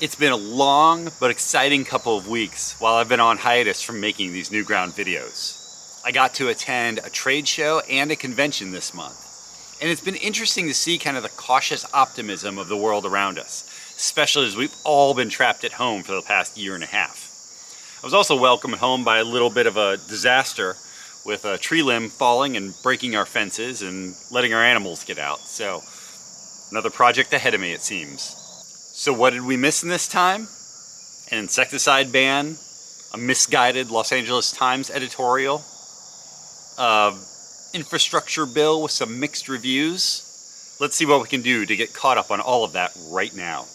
It's been a long but exciting couple of weeks while I've been on hiatus from making these Newground videos. I got to attend a trade show and a convention this month, and it's been interesting to see kind of the cautious optimism of the world around us, especially as we've all been trapped at home for the past year and a half. I was also welcomed home by a little bit of a disaster with a tree limb falling and breaking our fences and letting our animals get out. So another project ahead of me, it seems. So what did we miss in this time? An insecticide ban, a misguided Los Angeles Times editorial, infrastructure bill with some mixed reviews. Let's see what we can do to get caught up on all of that right now.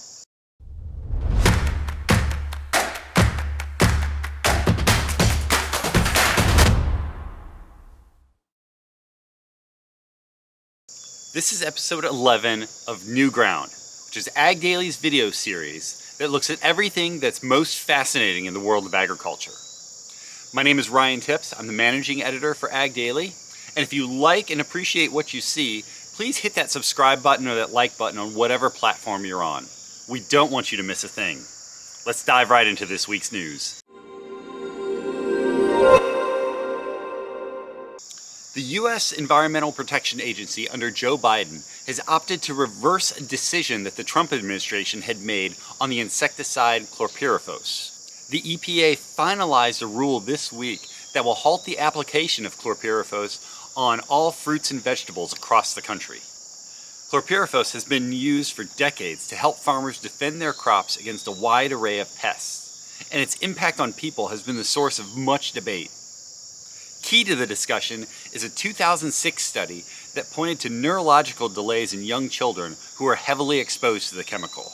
This is episode 11 of Newground, which is AGDAILY's video series that looks at everything that's most fascinating in the world of agriculture. My name is Ryan Tips. I'm the managing editor for AGDAILY, and if you like and appreciate what you see, please hit that subscribe button or that like button on whatever platform you're on. We don't want you to miss a thing. Let's dive right into this week's news. The U.S. Environmental Protection Agency under Joe Biden has opted to reverse a decision that the Trump administration had made on the insecticide chlorpyrifos. The EPA finalized a rule this week that will halt the application of chlorpyrifos on all fruits and vegetables across the country. Chlorpyrifos has been used for decades to help farmers defend their crops against a wide array of pests, and its impact on people has been the source of much debate. Key to the discussion is a 2006 study that pointed to neurological delays in young children who are heavily exposed to the chemical.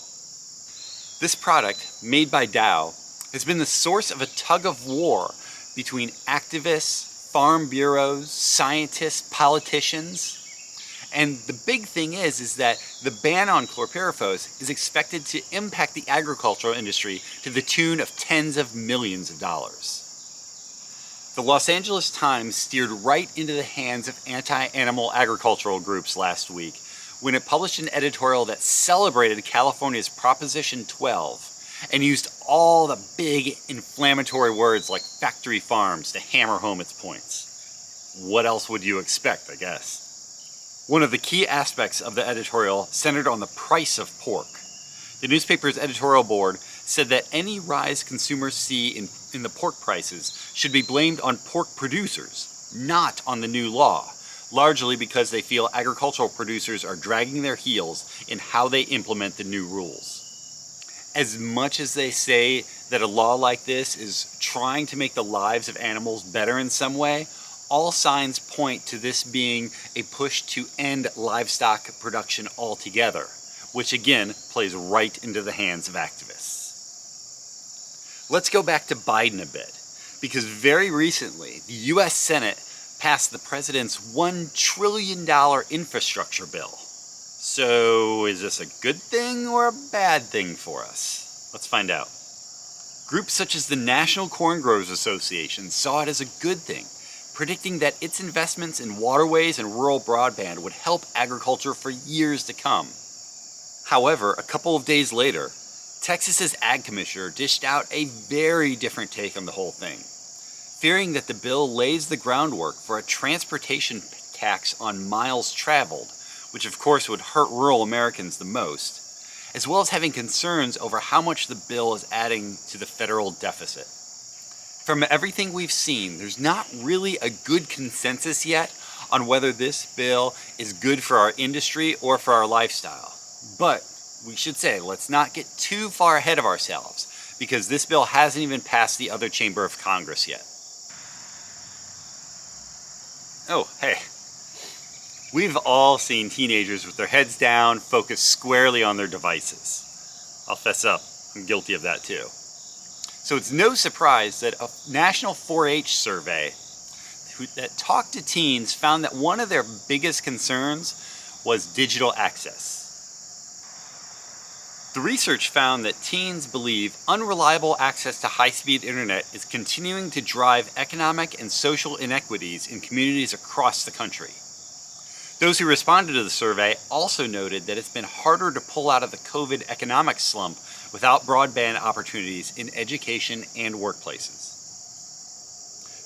This product, made by Dow, has been the source of a tug of war between activists, farm bureaus, scientists, politicians. And the big thing is that the ban on chlorpyrifos is expected to impact the agricultural industry to the tune of tens of millions of dollars. The Los Angeles Times steered right into the hands of anti-animal agricultural groups last week when it published an editorial that celebrated California's Proposition 12 and used all the big inflammatory words like factory farms to hammer home its points. What else would you expect, I guess? One of the key aspects of the editorial centered on the price of pork. The newspaper's editorial board said that any rise consumers see in the pork prices should be blamed on pork producers, not on the new law, largely because they feel agricultural producers are dragging their heels in how they implement the new rules. As much as they say that a law like this is trying to make the lives of animals better in some way, all signs point to this being a push to end livestock production altogether, which again plays right into the hands of activists. Let's go back to Biden a bit, because very recently the U.S. Senate passed the president's $1 trillion infrastructure bill. So is this a good thing or a bad thing for us? Let's find out. Groups such as the National Corn Growers Association saw it as a good thing, predicting that its investments in waterways and rural broadband would help agriculture for years to come. However, a couple of days later, Texas's ag commissioner dished out a very different take on the whole thing, fearing that the bill lays the groundwork for a transportation tax on miles traveled, which of course would hurt rural Americans the most, as well as having concerns over how much the bill is adding to the federal deficit. From everything we've seen, there's not really a good consensus yet on whether this bill is good for our industry or for our lifestyle. But we should say, let's not get too far ahead of ourselves, because this bill hasn't even passed the other chamber of Congress yet. Oh, hey. We've all seen teenagers with their heads down, focused squarely on their devices. I'll fess up, I'm guilty of that too. So it's no surprise that a national 4-H survey that talked to teens found that one of their biggest concerns was digital access. The research found that teens believe unreliable access to high-speed internet is continuing to drive economic and social inequities in communities across the country. Those who responded to the survey also noted that it's been harder to pull out of the COVID economic slump without broadband opportunities in education and workplaces.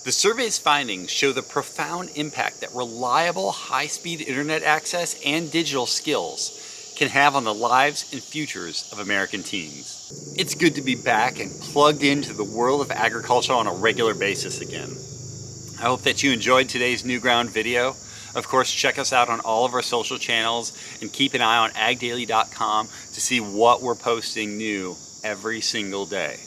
The survey's findings show the profound impact that reliable, high-speed internet access and digital skills can have on the lives and futures of American teens. It's good to be back and plugged into the world of agriculture on a regular basis again. I hope that you enjoyed today's Newground video. Of course, check us out on all of our social channels and keep an eye on agdaily.com to see what we're posting new every single day.